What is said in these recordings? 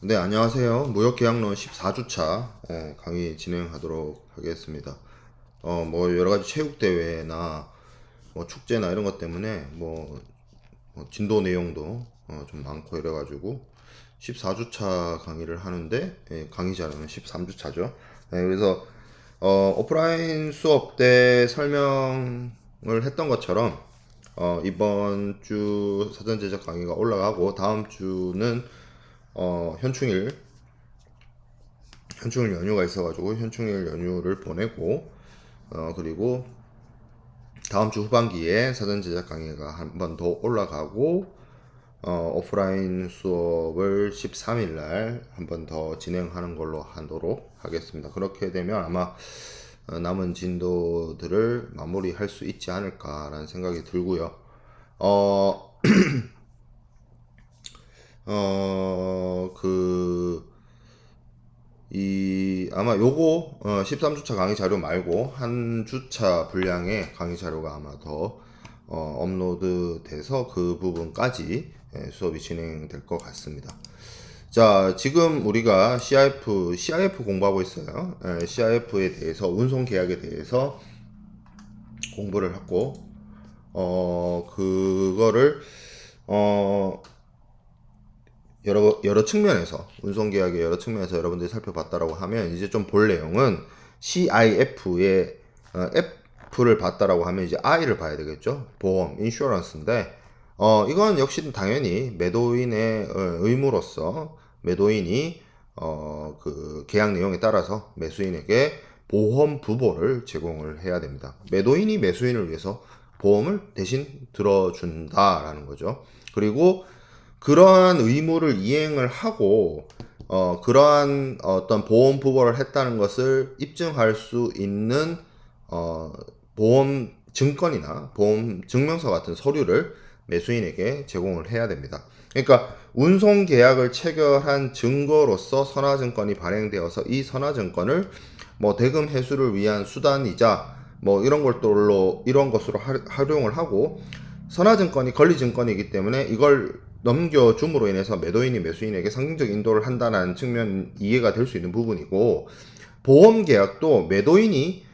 네, 안녕하세요. 무역계약론 14주차 강의 진행하도록 하겠습니다. 뭐 여러 가지 체육대회나 뭐 축제나 이런 것 때문에 뭐 진도 내용도 좀 많고 이래가지고 14주차 강의를 하는데, 강의 자료는 13주차죠. 그래서 오프라인 수업 때 설명을 했던 것처럼 이번 주 사전 제작 강의가 올라가고 다음 주는 현충일 연휴가 있어가지고 현충일 연휴를 보내고 그리고 다음 주 후반기에 사전 제작 강의가 한 번 더 올라가고 오프라인 수업을 13일 날 한 번 더 진행하는 걸로 하도록 하겠습니다. 그렇게 되면 아마 남은 진도들을 마무리할 수 있지 않을까라는 생각이 들고요. 어, 아마 요거 13주차 강의 자료 말고 한 주차 분량의 강의 자료가 아마 더 업로드 돼서 그 부분까지 수업이 진행될 것 같습니다. 자, 지금 우리가 CIF 공부하고 있어요. CIF에 대해서 운송 계약에 대해서 공부를 하고 그거를 여러 측면에서 운송계약의 여러 측면에서 여러분들이 살펴봤다라고 하면 이제 좀 볼 내용은 CIF의 F를 봤다라고 하면 이제 I를 봐야 되겠죠. 보험, 인슈런스인데 이건 역시 당연히 매도인의 의무로서 매도인이 그 계약 내용에 따라서 매수인에게 보험 부보를 제공을 해야 됩니다. 매도인이 매수인을 위해서 보험을 대신 들어준다라는 거죠. 그리고 그러한 의무를 이행을 하고 그러한 어떤 보험 부보를 했다는 것을 입증할 수 있는 보험 증권이나 보험 증명서 같은 서류를 매수인에게 제공을 해야 됩니다. 그러니까 운송 계약을 체결한 증거로서 선화증권이 발행되어서 이 선화증권을 뭐 대금 회수를 위한 수단이자 뭐 이런 것들로 활용을 하고 선화증권이 권리증권이기 때문에 이걸 넘겨줌으로 인해서 매도인이 매수인에게 상징적 인도를 한다는 측면 이해가 될 수 있는 부분이고, 보험 계약도 매도인이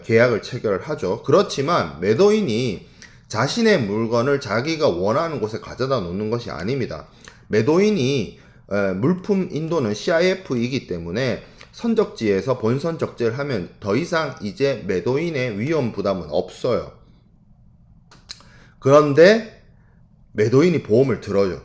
계약을 체결하죠. 그렇지만 매도인이 자신의 물건을 자기가 원하는 곳에 가져다 놓는 것이 아닙니다. 매도인이 물품 인도는 CIF이기 때문에 선적지에서 본선적재를 하면 더 이상 이제 매도인의 위험 부담은 없어요. 그런데 매도인이 보험을 들어요.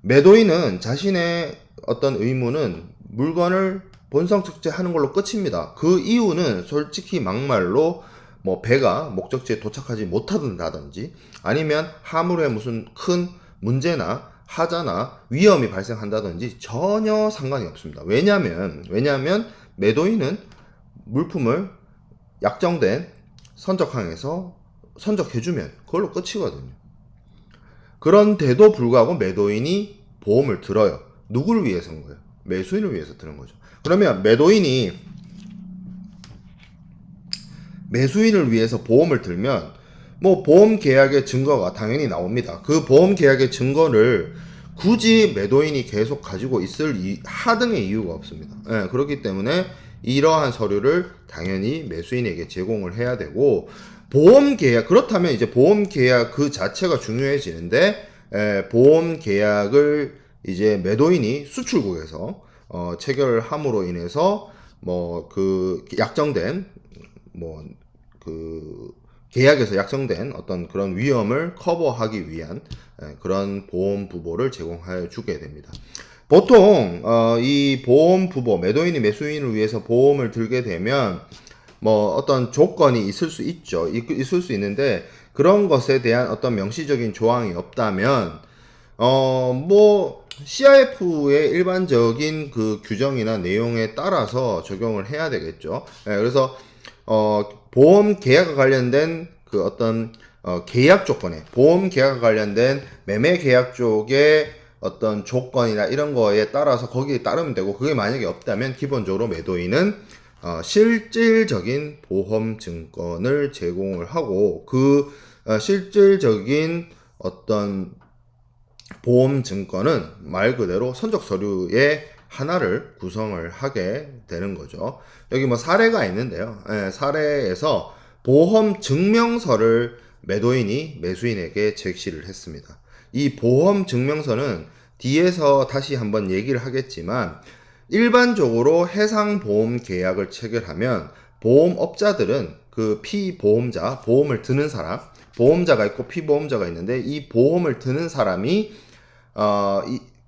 매도인은 자신의 어떤 의무는 물건을 본성적재하는 걸로 끝입니다. 그 이유는 솔직히 막말로 뭐 배가 목적지에 도착하지 못한다든지 아니면 하물에 무슨 큰 문제나 하자나 위험이 발생한다든지 전혀 상관이 없습니다. 왜냐면 매도인은 물품을 약정된 선적항에서 선적해주면 그걸로 끝이거든요. 그런데도 불구하고 매도인이 보험을 들어요. 누구를 위해서인 거예요? 매수인을 위해서 드는 거죠. 그러면 매도인이 매수인을 위해서 보험을 들면 뭐 보험 계약의 증거가 당연히 나옵니다. 그 보험 계약의 증거를 굳이 매도인이 계속 가지고 있을 하등의 이유가 없습니다. 그렇기 때문에 이러한 서류를 당연히 매수인에게 제공을 해야 되고, 보험 계약, 그렇다면 이제 보험 계약 그 자체가 중요해지는데, 보험 계약을 이제 매도인이 수출국에서 체결함으로 인해서 뭐 그 약정된 뭐 그 계약에서 약정된 어떤 그런 위험을 커버하기 위한 그런 보험 부보를 제공해 주게 됩니다. 보통 이 보험 부보, 매도인이 매수인을 위해서 보험을 들게 되면 뭐 어떤 조건이 있을 수 있죠. 있을 수 있는데 그런 것에 대한 어떤 명시적인 조항이 없다면 뭐 CIF의 일반적인 그 규정이나 내용에 따라서 적용을 해야 되겠죠. 그래서 보험 계약과 관련된 그 어떤 계약 조건에, 보험 계약과 관련된 매매 계약 쪽에 어떤 조건이나 이런 거에 따라서 거기에 따르면 되고, 그게 만약에 없다면 기본적으로 매도인은 실질적인 보험 증권을 제공을 하고, 그 실질적인 어떤 보험증권은 말 그대로 선적 서류의 하나를 구성을 하게 되는 거죠. 여기 뭐 사례가 있는데요. 사례에서 보험 증명서를 매도인이 매수인에게 제시를 했습니다. 이 보험 증명서는 뒤에서 다시 한번 얘기를 하겠지만 일반적으로 해상보험 계약을 체결하면 보험업자들은 그 피보험자, 보험을 드는 사람, 보험자가 있고 피보험자가 있는데 이 보험을 드는 사람이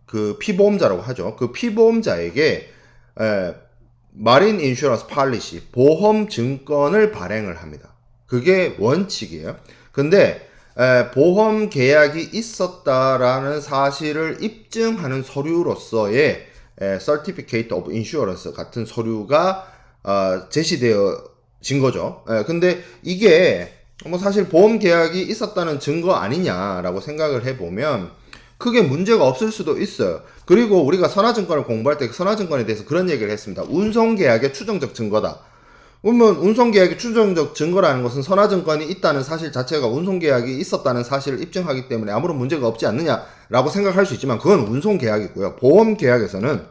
그 피보험자라고 하죠. 그 피보험자에게 마린 인슈런스 팔리시, 보험 증권을 발행을 합니다. 그게 원칙이에요. 근데 보험 계약이 있었다라는 사실을 입증하는 서류로서의 Certificate of Insurance 같은 서류가 제시되어진 거죠. 근데 이게 뭐 사실 보험 계약이 있었다는 증거 아니냐라고 생각을 해보면 크게 문제가 없을 수도 있어요. 그리고 우리가 선화증권을 공부할 때 선화증권에 대해서 그런 얘기를 했습니다. 운송계약의 추정적 증거다. 그러면 운송계약의 추정적 증거라는 것은 선화증권이 있다는 사실 자체가 운송계약이 있었다는 사실을 입증하기 때문에 아무런 문제가 없지 않느냐라고 생각할 수 있지만 그건 운송계약이고요. 보험계약에서는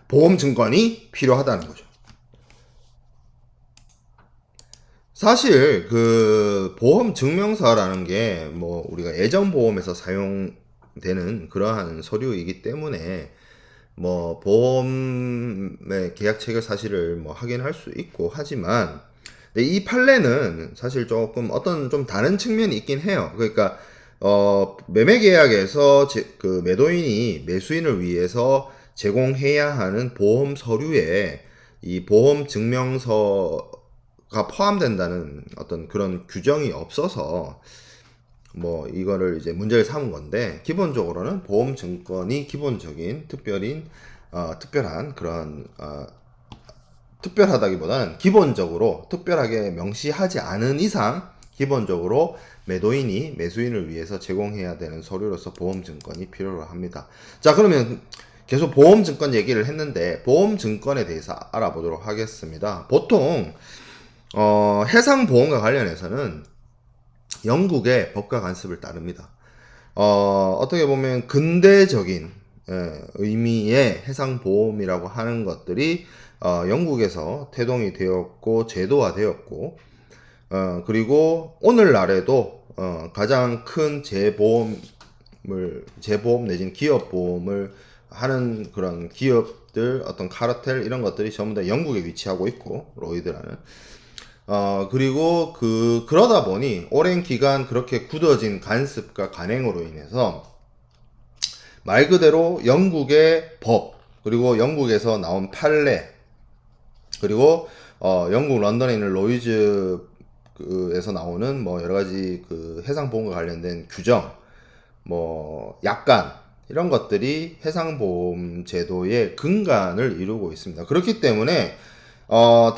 보험증권이 필요하다는 거죠. 사실 그 보험증명서라는 게 뭐 우리가 예정보험에서 사용되는 그러한 서류이기 때문에 뭐 보험의 계약 체결 사실을 뭐 확인할 수 있고 하지만 이 판례는 사실 조금 어떤 좀 다른 측면이 있긴 해요. 그러니까 매매 계약에서 그 매도인이 매수인을 위해서 제공해야 하는 보험 서류에 이 보험 증명서가 포함된다는 어떤 그런 규정이 없어서 뭐 이거를 이제 문제를 삼은 건데 기본적으로는 보험 증권이 기본적인 특별한 그런 특별하다기보다는 기본적으로 특별하게 명시하지 않은 이상 기본적으로 매도인이 매수인을 위해서 제공해야 되는 서류로서 보험 증권이 필요로 합니다. 자, 그러면 계속 보험 증권 얘기를 했는데 보험 증권에 대해서 알아보도록 하겠습니다. 보통 해상 보험과 관련해서는 영국의 법과 관습을 따릅니다. 어떻게 보면 근대적인 의미의 해상보험이라고 하는 것들이 영국에서 태동이 되었고 제도화되었고 그리고 오늘날에도 가장 큰 재보험 내지는 기업보험을 하는 그런 기업들 어떤 카르텔 이런 것들이 전부 다 영국에 위치하고 있고 로이드라는 그리고 그러다 보니 오랜 기간 그렇게 굳어진 간습과 간행으로 인해서 말 그대로 영국의 법, 그리고 영국에서 나온 판례, 그리고 영국 런던에 있는 로이즈에서 나오는 뭐 여러 가지 그 해상보험과 관련된 규정, 뭐 약관 이런 것들이 해상보험 제도의 근간을 이루고 있습니다. 그렇기 때문에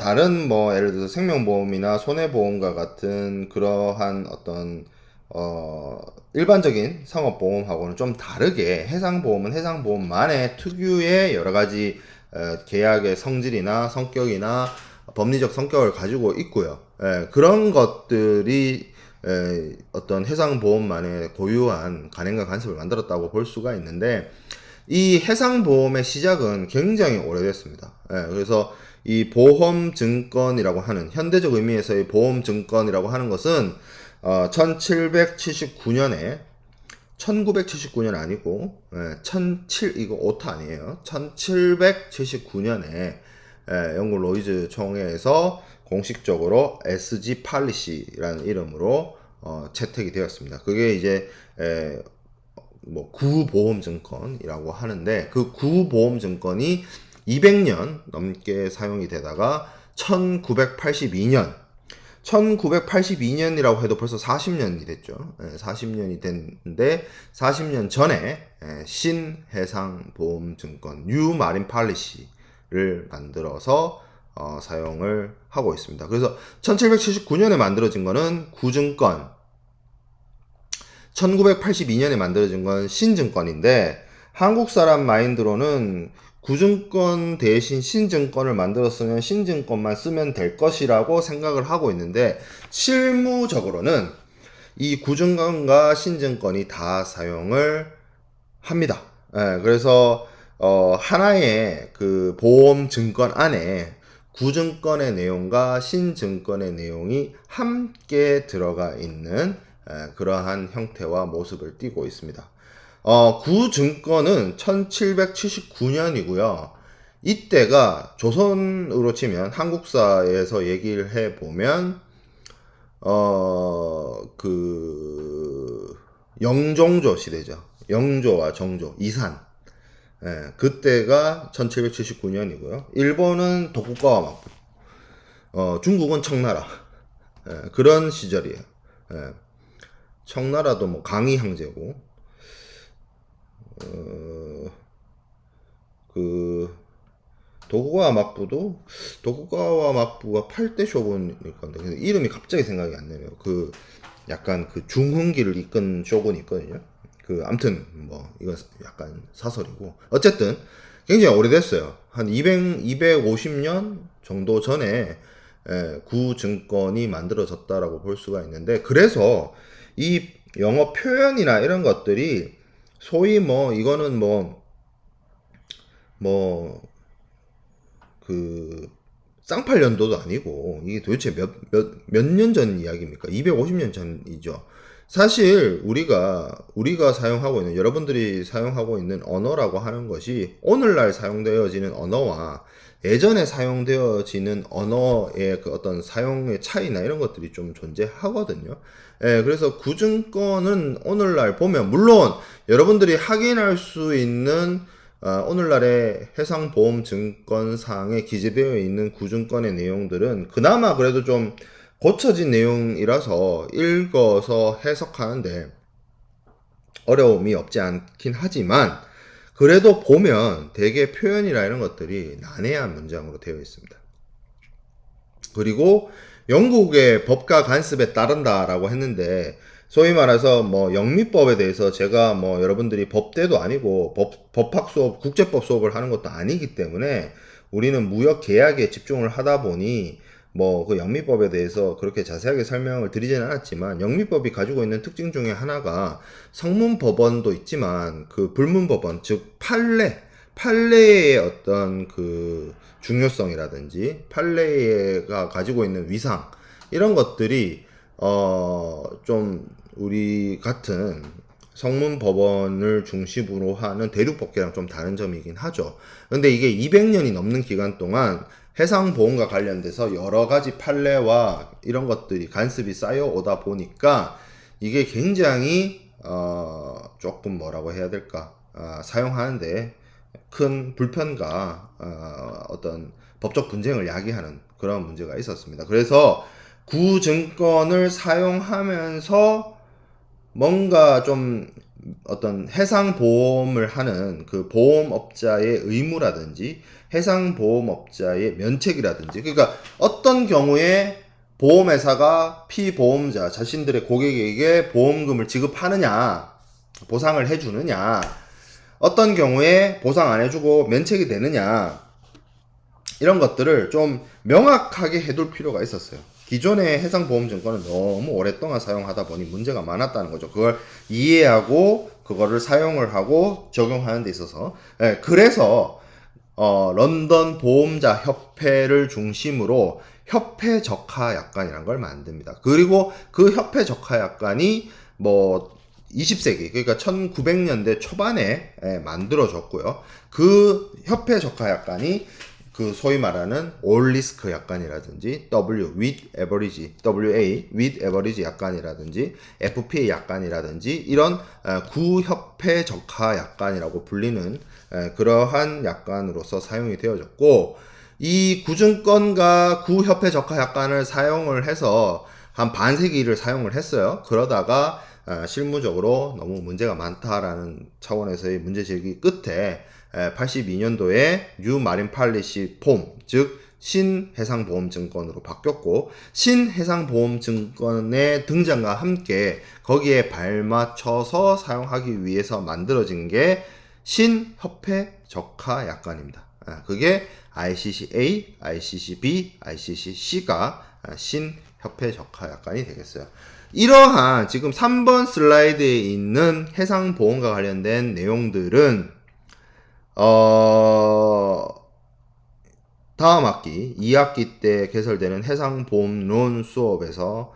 다른 뭐 예를 들어서 생명보험이나 손해보험과 같은 그러한 어떤 일반적인 상업보험하고는 좀 다르게 해상보험은 해상보험만의 특유의 여러가지 계약의 성질이나 성격이나 법리적 성격을 가지고 있고요. 그런 것들이 어떤 해상보험만의 고유한 간행과 간섭을 만들었다고 볼 수가 있는데 이 해상보험의 시작은 굉장히 오래됐습니다. 그래서 이 보험증권이라고 하는 현대적 의미에서의 보험증권이라고 하는 것은 1779년에 1979년 아니고 이거 오타 아니에요. 1779년에 영국 로이즈 총회에서 공식적으로 SG 팔리시라는 이름으로 채택이 되었습니다. 그게 이제 뭐 구보험증권이라고 하는데 그 구보험증권이 200년 넘게 사용이 되다가 1982년이라고 해도 벌써 40년이 됐죠. 40년이 됐는데 40년 전에 신해상보험증권 뉴 마린 팔리시를 만들어서 사용을 하고 있습니다. 그래서 1779년에 만들어진 거는 구증권, 1982년에 만들어진 건 신증권인데 한국 사람 마인드로는 구증권 대신 신증권을 만들었으면 신증권만 쓰면 될 것이라고 생각을 하고 있는데 실무적으로는 이 구증권과 신증권이 다 사용을 합니다. 예, 그래서 하나의 그 보험 증권 안에 구증권의 내용과 신증권의 내용이 함께 들어가 있는 그러한 형태와 모습을 띠고 있습니다. 구증권은 1779년이고요. 이때가 조선으로 치면 한국사에서 얘기를 해보면 영종조 시대죠. 영조와 정조, 이산. 예, 그때가 1779년이고요. 일본은 도쿠가와 막부, 중국은 청나라. 예, 그런 시절이에요. 예, 청나라도 뭐 강희 형제고, 도쿠가와 막부가 8대 쇼군일 건데, 근데 이름이 갑자기 생각이 안 나네요. 약간 중흥기를 이끈 쇼군이 있거든요. 암튼, 이건 약간 사설이고. 어쨌든, 굉장히 오래됐어요. 한 250년 정도 전에, 구증권이 만들어졌다라고 볼 수가 있는데, 그래서 이 영어 표현이나 이런 것들이 소위 이거는 쌍팔년도도 아니고, 이게 도대체 몇 년 전 이야기입니까? 250년 전이죠. 사실, 우리가 사용하고 있는, 여러분들이 사용하고 있는 언어라고 하는 것이, 오늘날 사용되어지는 언어와 예전에 사용되어지는 언어의 어떤 사용의 차이나 이런 것들이 좀 존재하거든요. 예, 그래서 구증권은 오늘날 보면, 물론, 여러분들이 확인할 수 있는 오늘날의 해상보험증권상에 기재되어 있는 구증권의 내용들은 그나마 그래도 좀 고쳐진 내용이라서 읽어서 해석하는데 어려움이 없지 않긴 하지만, 그래도 보면 대개 표현이나 이런 것들이 난해한 문장으로 되어 있습니다. 그리고 영국의 법과 간습에 따른다라고 했는데, 소위 말해서 영미법에 대해서 제가 여러분들이 법대도 아니고 법학 수업, 국제법 수업을 하는 것도 아니기 때문에 우리는 무역 계약에 집중을 하다 보니 그 영미법에 대해서 그렇게 자세하게 설명을 드리지는 않았지만, 영미법이 가지고 있는 특징 중에 하나가 성문법원도 있지만 불문법원, 즉 판례의 어떤 중요성이라든지 판례가 가지고 있는 위상, 이런 것들이 좀 우리 같은 성문법원을 중심으로 하는 대륙법계랑 좀 다른 점이긴 하죠. 근데 이게 200년이 넘는 기간 동안 해상보험과 관련돼서 여러 가지 판례와 이런 것들이 간습이 쌓여오다 보니까 이게 굉장히 조금 뭐라고 해야 될까, 사용하는데 큰 불편과 어떤 법적 분쟁을 야기하는 그런 문제가 있었습니다. 그래서 구증권을 사용하면서 뭔가 좀 어떤 해상보험을 하는 보험업자의 의무라든지 해상보험업자의 면책이라든지, 그러니까 어떤 경우에 보험회사가 피보험자 자신들의 고객에게 보험금을 지급하느냐, 보상을 해주느냐, 어떤 경우에 보상 안 해주고 면책이 되느냐, 이런 것들을 좀 명확하게 해둘 필요가 있었어요. 기존의 해상보험증권은 너무 오랫동안 사용하다 보니 문제가 많았다는 거죠. 그걸 이해하고 그거를 사용을 하고 적용하는 데 있어서. 그래서 런던 보험자 협회를 중심으로 협회 적하 약관이라는 걸 만듭니다. 그리고 그 협회 적하 약관이 20세기, 그러니까 1900년대 초반에 만들어졌고요. 그 협회 적하 약관이 소위 말하는 all risk 약관이라든지 with average 약관이라든지 FPA 약관이라든지 이런 구협회 적하 약관이라고 불리는 그러한 약관으로서 사용이 되어졌고, 이 구증권과 구협회 적하 약관을 사용을 해서 한 반세기를 사용을 했어요. 그러다가 실무적으로 너무 문제가 많다라는 차원에서의 문제 제기 끝에 82년도에 뉴 마린 팔리시 폼, 즉 신해상보험증권으로 바뀌었고, 신해상보험증권의 등장과 함께 거기에 발맞춰서 사용하기 위해서 만들어진 게 신협회 적하 약관입니다. 그게 ICC-A, ICC-B, ICC-C가 신협회 적하 약관이 되겠어요. 이러한 지금 3번 슬라이드에 있는 해상보험과 관련된 내용들은 다음 학기 2학기 때 개설되는 해상보험론 수업에서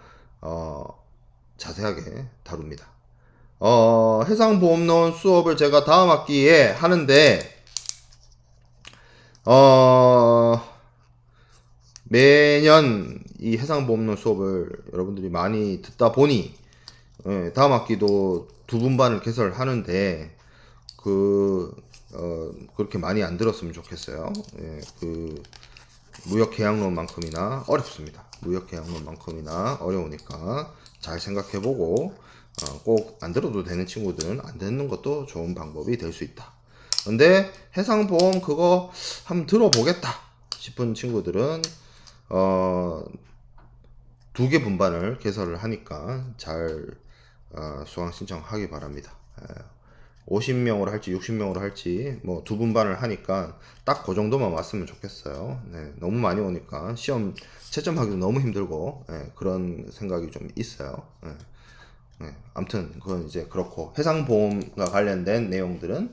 자세하게 다룹니다. 해상보험론 수업을 제가 다음 학기에 하는데 매년 이 해상보험론 수업을 여러분들이 많이 듣다 보니 다음 학기도 두 분반을 개설하는데 그렇게 많이 안 들었으면 좋겠어요. 무역계약론만큼이나 어렵습니다. 무역계약론만큼이나 어려우니까 잘 생각해보고 꼭 안 들어도 되는 친구들은 안 듣는 것도 좋은 방법이 될 수 있다. 근데 해상보험 그거 한번 들어보겠다 싶은 친구들은 2개 분반을 개설을 하니까 잘 수강 신청하기 바랍니다. 50명으로 할지 60명으로 할지 뭐 2분반을 하니까 딱 그 정도만 왔으면 좋겠어요. 네, 너무 많이 오니까 시험 채점하기도 너무 힘들고 그런 생각이 좀 있어요. 아무튼 그건 이제 그렇고 해상보험과 관련된 내용들은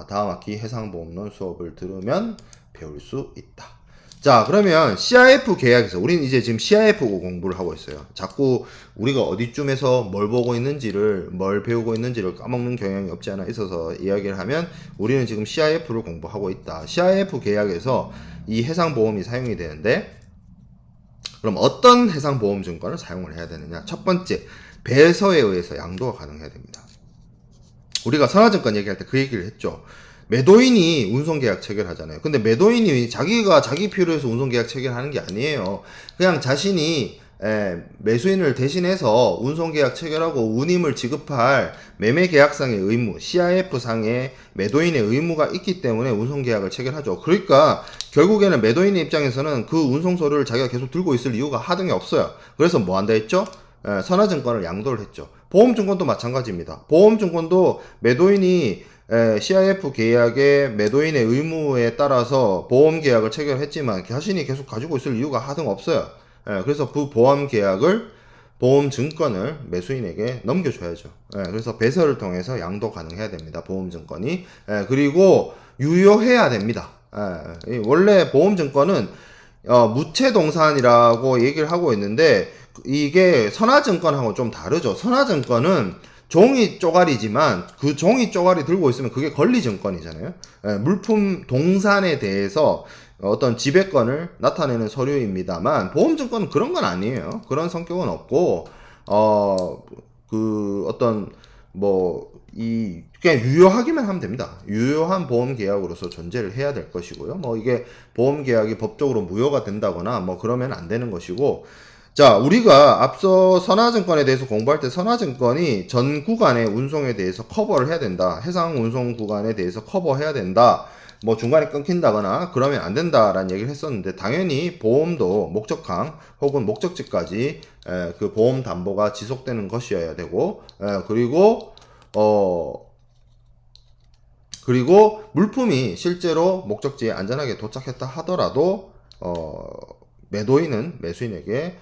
다음 학기 해상보험론 수업을 들으면 배울 수 있다. 자, 그러면 CIF 계약에서 우리는 이제 지금 CIF 공부를 하고 있어요. 자꾸 우리가 어디쯤에서 뭘 보고 있는지를 뭘 배우고 있는지를 까먹는 경향이 없지 않아 있어서 이야기를 하면 우리는 지금 CIF를 공부하고 있다. CIF 계약에서 이 해상보험이 사용이 되는데 그럼 어떤 해상보험증권을 사용을 해야 되느냐? 첫 번째, 배서에 의해서 양도가 가능해야 됩니다. 우리가 선화증권 얘기할 때 그 얘기를 했죠. 매도인이 운송계약 체결하잖아요. 근데 매도인이 자기가 자기 필요로 해서 운송계약 체결하는 게 아니에요. 그냥 자신이 매수인을 대신해서 운송계약 체결하고 운임을 지급할 매매계약상의 의무, CIF상의 매도인의 의무가 있기 때문에 운송계약을 체결하죠. 그러니까 결국에는 매도인의 입장에서는 그 운송서류를 자기가 계속 들고 있을 이유가 하등이 없어요. 그래서 뭐 한다 했죠? 선화증권을 양도를 했죠. 보험증권도 마찬가지입니다. 보험증권도 매도인이 CIF 계약의 매도인의 의무에 따라서 보험계약을 체결했지만 자신이 계속 가지고 있을 이유가 하등 없어요. 그래서 그 보험계약을 보험증권을 매수인에게 넘겨줘야죠. 그래서 배서를 통해서 양도 가능해야 됩니다. 보험증권이. 그리고 유효해야 됩니다. 원래 보험증권은 무채동산이라고 얘기를 하고 있는데 이게 선화증권하고 좀 다르죠. 선화증권은 종이 쪼가리지만 그 종이 쪼가리 들고 있으면 그게 권리증권이잖아요. 물품 동산에 대해서 어떤 지배권을 나타내는 서류입니다만 보험증권은 그런 건 아니에요. 그런 성격은 없고 그냥 유효하기만 하면 됩니다. 유효한 보험 계약으로서 존재를 해야 될 것이고요. 뭐 이게 보험 계약이 법적으로 무효가 된다거나 뭐 그러면 안 되는 것이고. 자, 우리가 앞서 선화증권에 대해서 공부할 때 선화증권이 전 구간의 운송에 대해서 커버를 해야 된다. 해상 운송 구간에 대해서 커버해야 된다. 뭐 중간에 끊긴다거나 그러면 안 된다라는 얘기를 했었는데 당연히 보험도 목적항 혹은 목적지까지 그 보험 담보가 지속되는 것이어야 되고 그리고 물품이 실제로 목적지에 안전하게 도착했다 하더라도 매도인은 매수인에게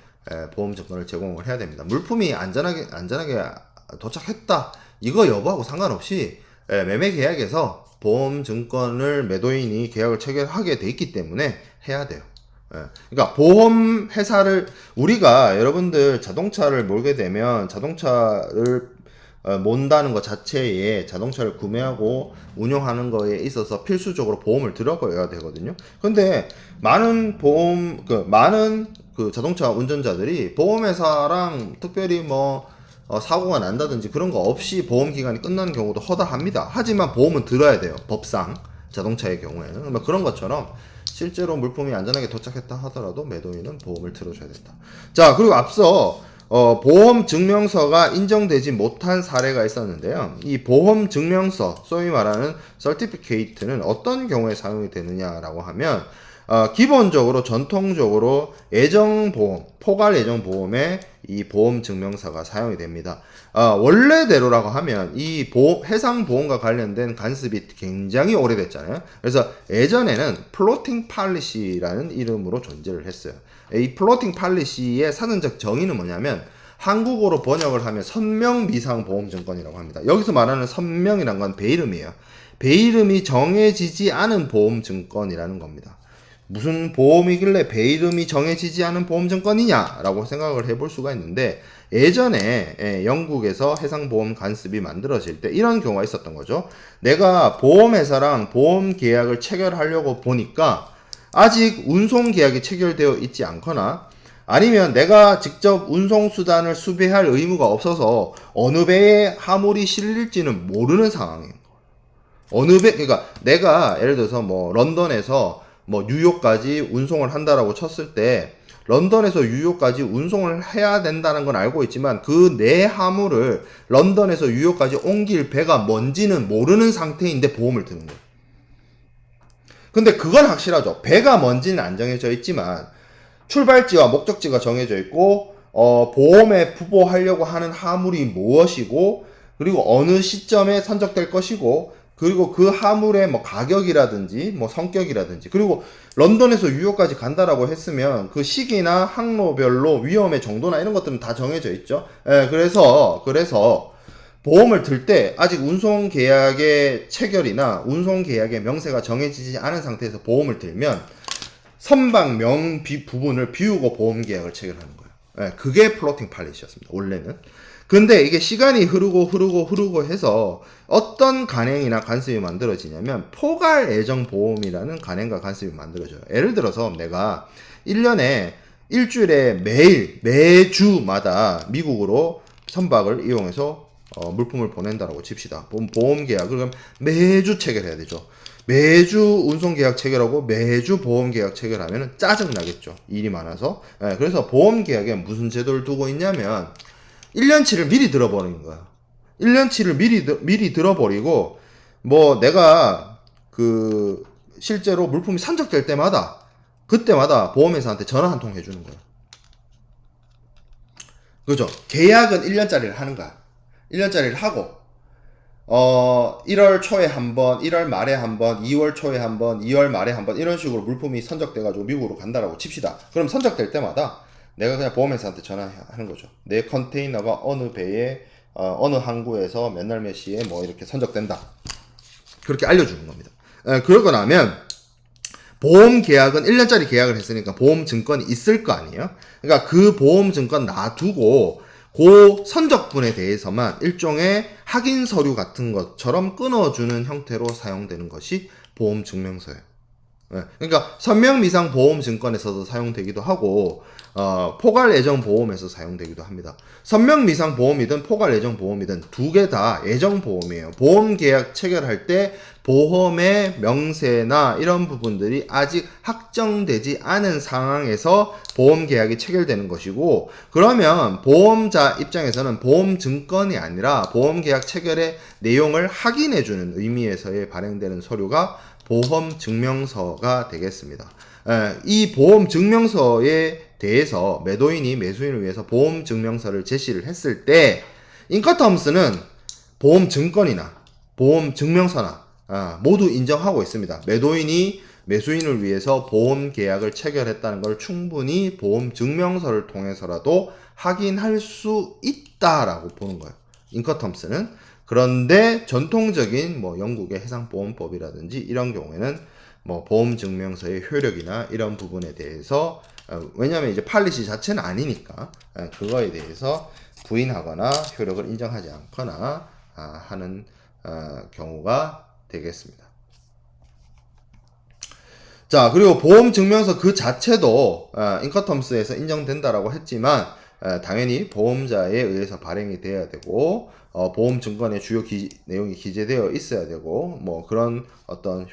보험증권을 제공을 해야 됩니다. 물품이 안전하게 도착했다 이거 여부하고 상관없이 매매계약에서 보험증권을 매도인이 계약을 체결하게 돼 있기 때문에 해야 돼요. 그러니까 보험회사를 우리가 여러분들 자동차를 몰게 되면 자동차를 몬다는 것 자체에 자동차를 구매하고 운영하는 거에 있어서 필수적으로 보험을 들어가야 되거든요. 근데 많은 그 자동차 운전자들이 보험회사랑 특별히 뭐 사고가 난다든지 그런 거 없이 보험 기간이 끝나는 경우도 허다합니다. 하지만 보험은 들어야 돼요. 법상 자동차의 경우에는 뭐 그런 것처럼 실제로 물품이 안전하게 도착했다 하더라도 매도인은 보험을 들어줘야 된다. 자, 그리고 앞서 보험 증명서가 인정되지 못한 사례가 있었는데요. 이 보험 증명서, 소위 말하는 서티피케이트는 어떤 경우에 사용이 되느냐라고 하면 기본적으로 전통적으로 예정보험, 포괄 예정보험에 이 보험 증명서가 사용이 됩니다. 원래대로라고 하면 이 해상보험과 관련된 간섭이 굉장히 오래됐잖아요. 그래서 예전에는 플로팅 팔리시라는 이름으로 존재를 했어요. 이 플로팅 팔리시의 사전적 정의는 뭐냐면 한국어로 번역을 하면 선명미상보험증권이라고 합니다. 여기서 말하는 선명이란 건 배이름이에요. 배이름이 정해지지 않은 보험증권이라는 겁니다. 무슨 보험이길래 배이름이 정해지지 않은 보험증권이냐라고 생각을 해볼 수가 있는데, 예전에 영국에서 해상보험 관습이 만들어질 때 이런 경우가 있었던 거죠. 내가 보험회사랑 보험계약을 체결하려고 보니까 아직 운송계약이 체결되어 있지 않거나, 아니면 내가 직접 운송수단을 수배할 의무가 없어서 어느 배에 화물이 실릴지는 모르는 상황이에요. 어느 배, 그러니까 내가 예를 들어서 뭐 런던에서 뭐 뉴욕까지 운송을 한다라고 쳤을 때, 런던에서 뉴욕까지 운송을 해야 된다는 건 알고 있지만 그 내 화물을 런던에서 뉴욕까지 옮길 배가 뭔지는 모르는 상태인데 보험을 드는 거예요. 근데 그건 확실하죠. 배가 뭔지는 안 정해져 있지만 출발지와 목적지가 정해져 있고, 보험에 부보하려고 하는 화물이 무엇이고, 그리고 어느 시점에 선적될 것이고, 그리고 그 화물의 뭐 가격이라든지 뭐 성격이라든지, 그리고 런던에서 뉴욕까지 간다라고 했으면 그 시기나 항로별로 위험의 정도나 이런 것들은 다 정해져 있죠. 그래서 보험을 들 때 아직 운송계약의 체결이나 운송계약의 명세가 정해지지 않은 상태에서 보험을 들면 선박 부분을 비우고 보험계약을 체결하는 거예요. 그게 플로팅 팔릿이었습니다. 원래는. 근데 이게 시간이 흐르고 해서 어떤 간행이나 간습이 만들어지냐면 포괄 애정 보험이라는 간행과 간습이 만들어져요. 예를 들어서 내가 1년에 일주일에 매주마다 미국으로 선박을 이용해서 물품을 보낸다라고 칩시다. 보험 계약을 그럼 매주 체결해야 되죠. 매주 운송계약 체결하고 매주 보험계약 체결하면 짜증나겠죠. 일이 많아서. 그래서 보험계약에 무슨 제도를 두고 있냐면 1년치를 미리 들어버리는 거야. 1년치를 미리 들어버리고, 뭐 내가 그 실제로 물품이 산적될 때마다 그때마다 보험회사한테 전화 한 통 해주는 거야. 그죠? 계약은 1년짜리를 하는 거야. 1년짜리를 하고 1월 초에 한 번, 1월 말에 한 번, 2월 초에 한 번, 2월 말에 한 번, 이런 식으로 물품이 선적돼가지고 미국으로 간다라고 칩시다. 그럼 선적될 때마다 내가 그냥 보험회사한테 전화하는 거죠. 내 컨테이너가 어느 배에, 어느 항구에서 몇 날 몇 시에 뭐 이렇게 선적된다. 그렇게 알려주는 겁니다. 그러고 나면 보험 계약은 1년짜리 계약을 했으니까 보험 증권이 있을 거 아니에요? 그러니까 그 보험 증권 놔두고 그 선적분에 대해서만 일종의 확인 서류 같은 것처럼 끊어주는 형태로 사용되는 것이 보험 증명서예요. 그러니까 선명미상 보험 증권에서도 사용되기도 하고, 포괄 애정 보험에서 사용되기도 합니다. 선명미상 보험이든 포괄 애정 보험이든 두 개 다 애정 보험이에요. 보험 계약 체결할 때 보험의 명세나 이런 부분들이 아직 확정되지 않은 상황에서 보험 계약이 체결되는 것이고, 그러면 보험자 입장에서는 보험 증권이 아니라 보험 계약 체결의 내용을 확인해주는 의미에서의 발행되는 서류가 보험 증명서가 되겠습니다. 이 보험 증명서에 대해서 매도인이 매수인을 위해서 보험 증명서를 제시를 했을 때 인커텀스는 보험 증권이나 보험 증명서나 모두 인정하고 있습니다. 매도인이 매수인을 위해서 보험 계약을 체결했다는 걸 충분히 보험 증명서를 통해서라도 확인할 수 있다라고 보는 거예요. 인커텀스는. 그런데 전통적인 뭐 영국의 해상보험법이라든지 이런 경우에는 뭐 보험증명서의 효력이나 이런 부분에 대해서 왜냐하면 이제 팔리시 자체는 아니니까 그거에 대해서 부인하거나 효력을 인정하지 않거나 하는 경우가 되겠습니다. 자, 그리고 보험증명서 그 자체도 인커텀스에서 인정된다라고 했지만 당연히 보험자에 의해서 발행이 돼야 되고, 보험증권의 주요 내용이 기재되어 있어야 되고, 뭐 그런 어떤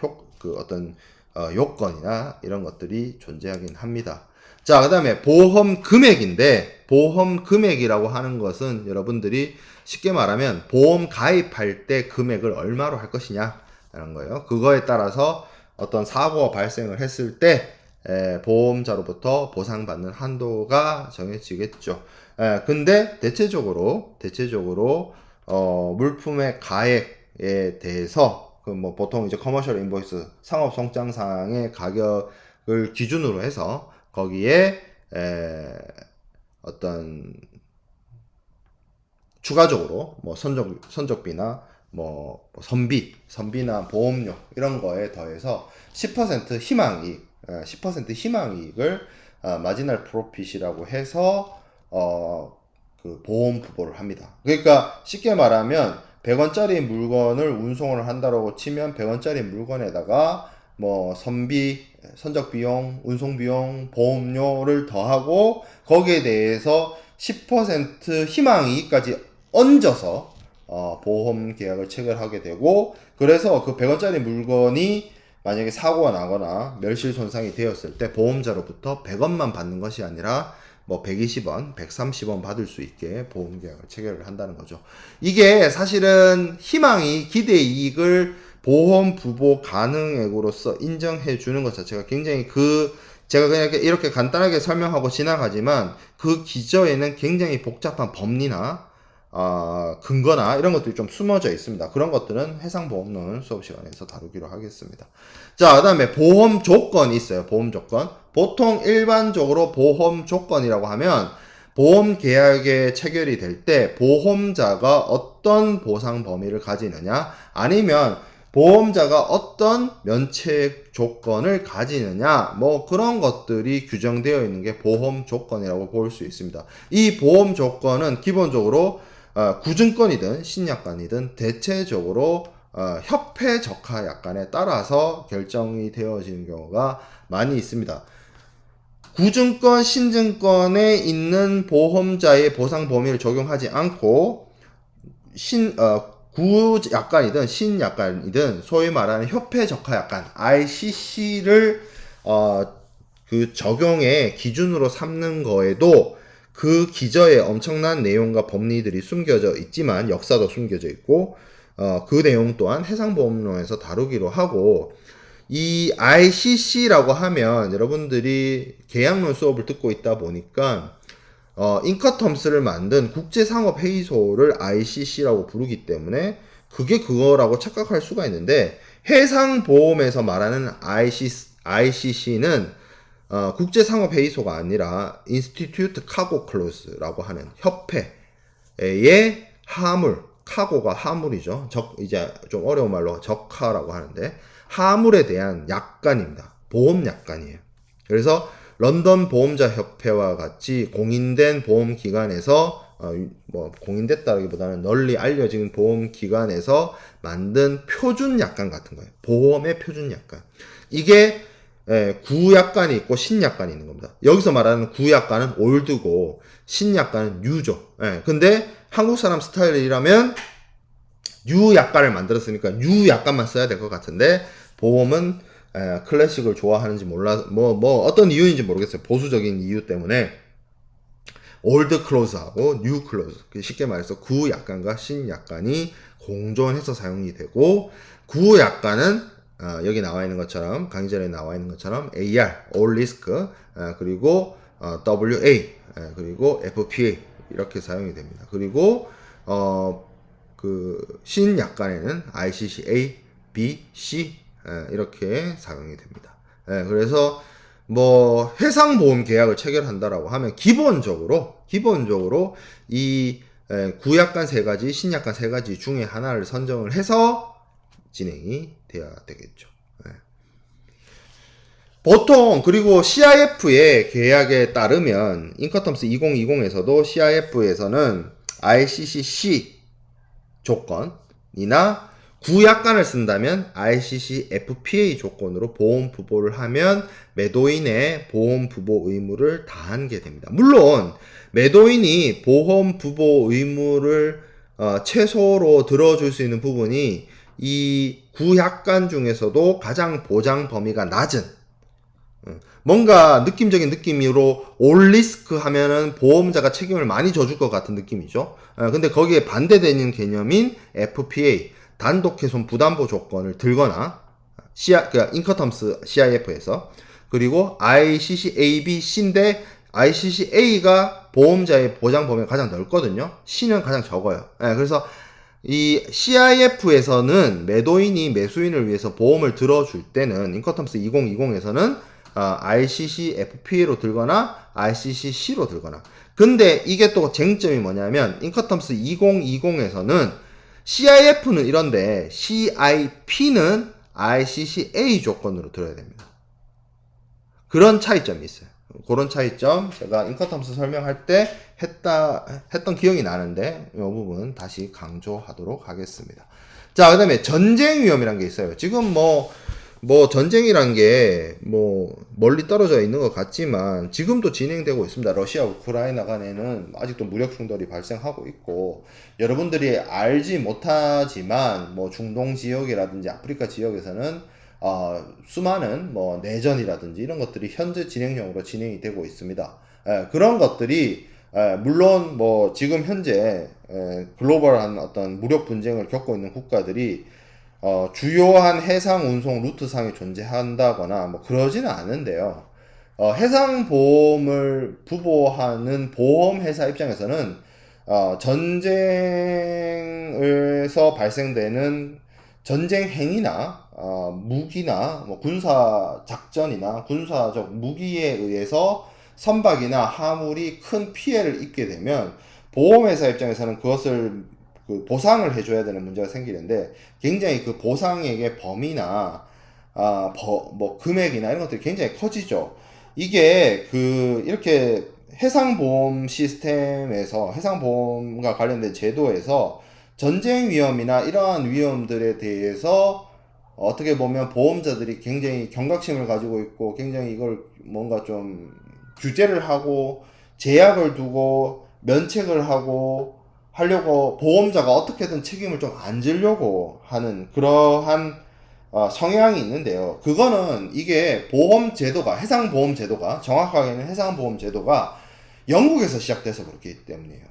요건이나 이런 것들이 존재하긴 합니다. 자, 그 다음에 보험 금액인데, 보험 금액이라고 하는 것은 여러분들이 쉽게 말하면 보험 가입할 때 금액을 얼마로 할 것이냐 라는 거예요. 그거에 따라서 어떤 사고가 발생을 했을 때 보험자로부터 보상받는 한도가 정해지겠죠. 근데 대체적으로 물품의 가액에 대해서 그 뭐 보통 이제 커머셜 인보이스 상업 송장상의 가격을 기준으로 해서 거기에 어떤 추가적으로 뭐 선적비나 뭐 선비나 보험료 이런 거에 더해서 10% 희망이익, 10% 희망이익을 마지널 프로핏이라고 해서 그 보험 부보를 합니다. 그러니까 쉽게 말하면 100원짜리 물건을 운송을 한다고 치면 100원짜리 물건에다가 뭐 선비, 선적비용, 운송비용, 보험료를 더하고 거기에 대해서 10% 희망이익까지 얹어서 보험 계약을 체결하게 되고, 그래서 그 100원짜리 물건이 만약에 사고가 나거나 멸실 손상이 되었을 때 보험자로부터 100원만 받는 것이 아니라 뭐 120원, 130원 받을 수 있게 보험 계약을 체결을 한다는 거죠. 이게 사실은 희망이 기대이익을 보험 부보 가능액으로서 인정해 주는 것 자체가 굉장히 제가 그냥 이렇게 간단하게 설명하고 지나가지만 그 기저에는 굉장히 복잡한 법리나 근거나 이런 것들이 좀 숨어져 있습니다. 그런 것들은 해상보험론 수업 시간에서 다루기로 하겠습니다. 자, 그 다음에 보험 조건이 있어요. 보험 조건. 보통 일반적으로 보험 조건이라고 하면 보험 계약에 체결이 될 때 보험자가 어떤 보상 범위를 가지느냐, 아니면 보험자가 어떤 면책 조건을 가지느냐, 뭐 그런 것들이 규정되어 있는 게 보험 조건이라고 볼 수 있습니다. 이 보험 조건은 기본적으로 구증권이든 신약관이든 대체적으로 협회 적하 약관에 따라서 결정이 되어지는 경우가 많이 있습니다. 구증권, 신증권에 있는 보험자의 보상 범위를 적용하지 않고 구약관이든 신약관이든 소위 말하는 협회 적하 약관 ICC를 그 적용의 기준으로 삼는 거에도 그 기저에 엄청난 내용과 법리들이 숨겨져 있지만, 역사도 숨겨져 있고 그 내용 또한 해상보험론에서 다루기로 하고, 이 ICC라고 하면 여러분들이 계약론 수업을 듣고 있다 보니까 인커텀스를 만든 국제상업회의소를 ICC라고 부르기 때문에 그게 그거라고 착각할 수가 있는데, 해상보험에서 말하는 ICC는 국제상업회의소가 아니라 Institute Cargo Clause라고 하는 협회의 하물, 카고가 하물이죠. 이제 좀 어려운 말로 적하라고 하는데, 하물에 대한 약관입니다. 보험 약관이에요. 그래서 런던 보험자 협회와 같이 공인된 보험기관에서 뭐 공인됐다기보다는 널리 알려진 보험기관에서 만든 표준 약관 같은 거예요. 보험의 표준 약관. 이게 구약관이 있고 신약관이 있는 겁니다. 여기서 말하는 구약관은 올드고 신약관은 뉴죠. 근데 한국 사람 스타일이라면 뉴약관을 만들었으니까 뉴약관만 써야 될 것 같은데, 보험은 클래식을 좋아하는지 몰라, 뭐 어떤 이유인지 모르겠어요. 보수적인 이유 때문에 올드 클로즈하고 뉴 클로즈, 쉽게 말해서 구약관과 신약관이 공존해서 사용이 되고, 구약관은 여기 나와 있는 것처럼, 강의자료에 나와 있는 것처럼 AR, All Risk, 그리고 WA, 그리고 FPA 이렇게 사용이 됩니다. 그리고 그 신약관에는 ICC A, B, C 이렇게 사용이 됩니다. 그래서 뭐 해상보험 계약을 체결한다라고 하면 기본적으로 이 구약관 3가지, 신약관 3가지 중에 하나를 선정을 해서 진행이 되어야 되겠죠. 보통, 그리고 CIF의 계약에 따르면 인커텀스 2020에서도 CIF에서는 ICC 조건이나 구약관을 쓴다면 ICC FPA 조건으로 보험 부보를 하면 매도인의 보험 부보 의무를 다하게 됩니다. 물론 매도인이 보험 부보 의무를 최소로 들어줄 수 있는 부분이 이 구약관 중에서도 가장 보장 범위가 낮은, 뭔가 느낌적인 느낌으로 올리스크 하면은 보험자가 책임을 많이 져줄 것 같은 느낌이죠. 근데 거기에 반대되는 개념인 FPA, 단독훼손 부담보 조건을 들거나, 인커텀스 CIF에서, 그리고 ICC A, B, C인데 ICC A가 보험자의 보장 범위가 가장 넓거든요. C는 가장 적어요. 그래서 이 CIF에서는 매도인이 매수인을 위해서 보험을 들어줄 때는, 인커텀스 2020에서는 ICC FPA로 들거나 ICC C로 들거나. 근데 이게 또 쟁점이 뭐냐면 인커텀스 2020에서는 CIF는 이런데 CIP는 ICC A 조건으로 들어야 됩니다. 그런 차이점이 있어요. 그런 차이점 제가 인커텀스 설명할 때 했던 기억이 나는데 이 부분 다시 강조하도록 하겠습니다. 자, 그 다음에 전쟁 위험이란 게 있어요. 지금 뭐 전쟁이란 게 멀리 떨어져 있는 것 같지만 지금도 진행되고 있습니다. 러시아 우크라이나 간에는 아직도 무력 충돌이 발생하고 있고, 여러분들이 알지 못하지만 중동 지역이라든지 아프리카 지역에서는 수많은 내전이라든지 이런 것들이 현재 진행형으로 진행이 되고 있습니다. 그런 것들이 물론 지금 현재 글로벌한 어떤 무력 분쟁을 겪고 있는 국가들이 주요한 해상 운송 루트상에 존재한다거나 그러지는 않은데요. 해상 보험을 부보하는 보험 회사 입장에서는 전쟁에서 발생되는 전쟁 행위나 무기나 군사 작전이나 군사적 무기에 의해서 선박이나 화물이 큰 피해를 입게 되면 보험회사 입장에서는 그것을 보상을 해줘야 되는 문제가 생기는데, 굉장히 그 보상액의 범위나 금액이나 이런 것들이 굉장히 커지죠. 이게 이렇게 해상보험 시스템에서, 해상보험과 관련된 제도에서 전쟁 위험이나 이러한 위험들에 대해서 어떻게 보면 보험자들이 굉장히 경각심을 가지고 있고, 굉장히 이걸 뭔가 좀 규제를 하고 제약을 두고 면책을 하려고 보험자가 어떻게든 책임을 좀 안 지려고 하는 그러한 성향이 있는데요. 그거는 이게 보험제도가, 해상보험제도가, 정확하게는 해상보험제도가 영국에서 시작돼서 그렇기 때문이에요.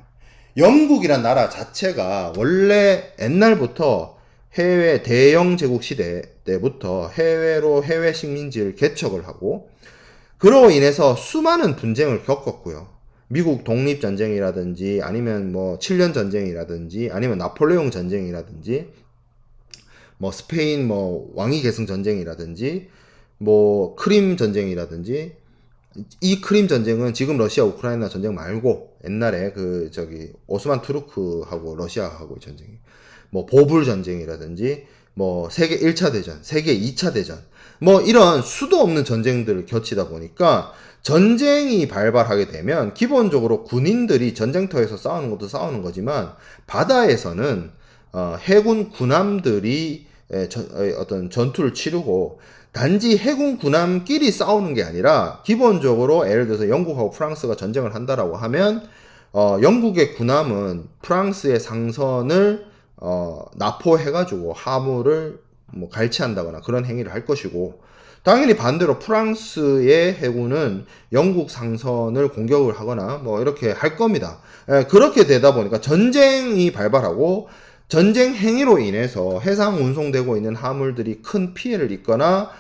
영국이란 나라 자체가 원래 옛날부터 해외 대영 제국 시대 때부터 해외로 해외 식민지를 개척을 하고, 그로 인해서 수많은 분쟁을 겪었고요. 미국 독립전쟁이라든지 아니면 7년 전쟁이라든지 아니면 나폴레옹 전쟁이라든지 스페인 왕위 계승 전쟁이라든지 크림 전쟁이라든지, 이 크림 전쟁은 지금 러시아 우크라이나 전쟁 말고 옛날에 오스만 투르크하고 러시아하고 전쟁이 보불 전쟁이라든지 세계 1차 대전, 세계 2차 대전 이런 수도 없는 전쟁들을 겹치다 보니까 전쟁이 발발하게 되면 기본적으로 군인들이 전쟁터에서 싸우는 것도 싸우는 거지만 바다에서는 해군 군함들이 어떤 전투를 치르고, 단지 해군 군함끼리 싸우는 게 아니라 기본적으로 예를 들어서 영국하고 프랑스가 전쟁을 한다라고 하면 영국의 군함은 프랑스의 상선을 납포해가지고 화물을 갈취한다거나 그런 행위를 할 것이고, 당연히 반대로 프랑스의 해군은 영국 상선을 공격을 하거나 이렇게 할 겁니다. 그렇게 되다 보니까 전쟁이 발발하고, 전쟁 행위로 인해서 해상 운송되고 있는 화물들이 큰 피해를 입거나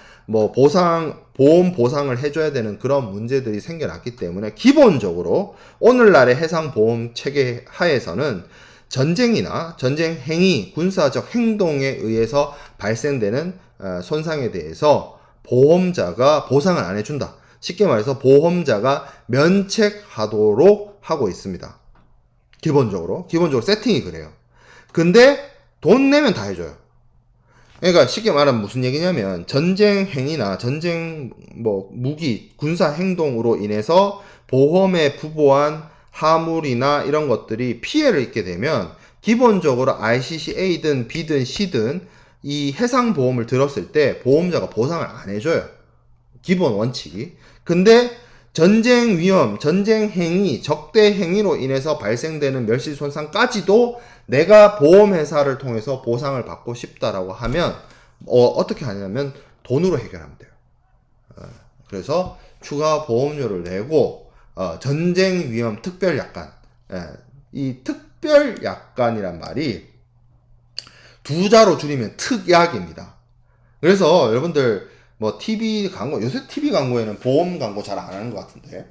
보험 보상을 해줘야 되는 그런 문제들이 생겨났기 때문에, 기본적으로 오늘날의 해상 보험 체계 하에서는 전쟁이나 전쟁 행위, 군사적 행동에 의해서 발생되는 손상에 대해서 보험자가 보상을 안 해준다. 쉽게 말해서 보험자가 면책하도록 하고 있습니다. 기본적으로 세팅이 그래요. 근데 돈 내면 다 해줘요. 그러니까 쉽게 말하면 무슨 얘기냐면, 전쟁 행위나 전쟁 무기, 군사 행동으로 인해서 보험에 부보한 화물이나 이런 것들이 피해를 입게 되면 기본적으로 ICC A든 B든 C든 이 해상보험을 들었을 때 보험자가 보상을 안 해줘요. 기본 원칙이. 근데 전쟁 위험, 전쟁 행위, 적대 행위로 인해서 발생되는 멸실 손상까지도 내가 보험회사를 통해서 보상을 받고 싶다라고 하면 어떻게 하냐면 돈으로 해결하면 돼요. 그래서 추가 보험료를 내고 전쟁 위험 특별 약관, 이 특별 약관이란 말이 두 자로 줄이면 특약입니다. 그래서 여러분들 TV 광고, 요새 TV 광고에는 보험 광고 잘 안 하는 것 같은데,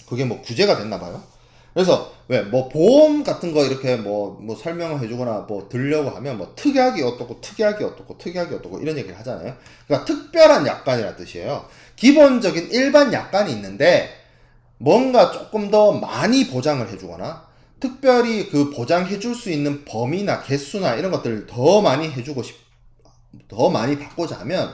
그게 구제가 됐나 봐요. 그래서 왜 뭐 보험 같은 거 이렇게 뭐 설명을 해주거나 뭐 들려고 하면 뭐 특약이 어떻고 특약이 어떻고 특약이 어떻고 이런 얘기를 하잖아요. 그러니까 특별한 약관이라는 뜻이에요. 기본적인 일반 약관이 있는데 뭔가 조금 더 많이 보장을 해주거나 특별히 그 보장해줄 수 있는 범위나 개수나 이런 것들을 더 많이 받고자 하면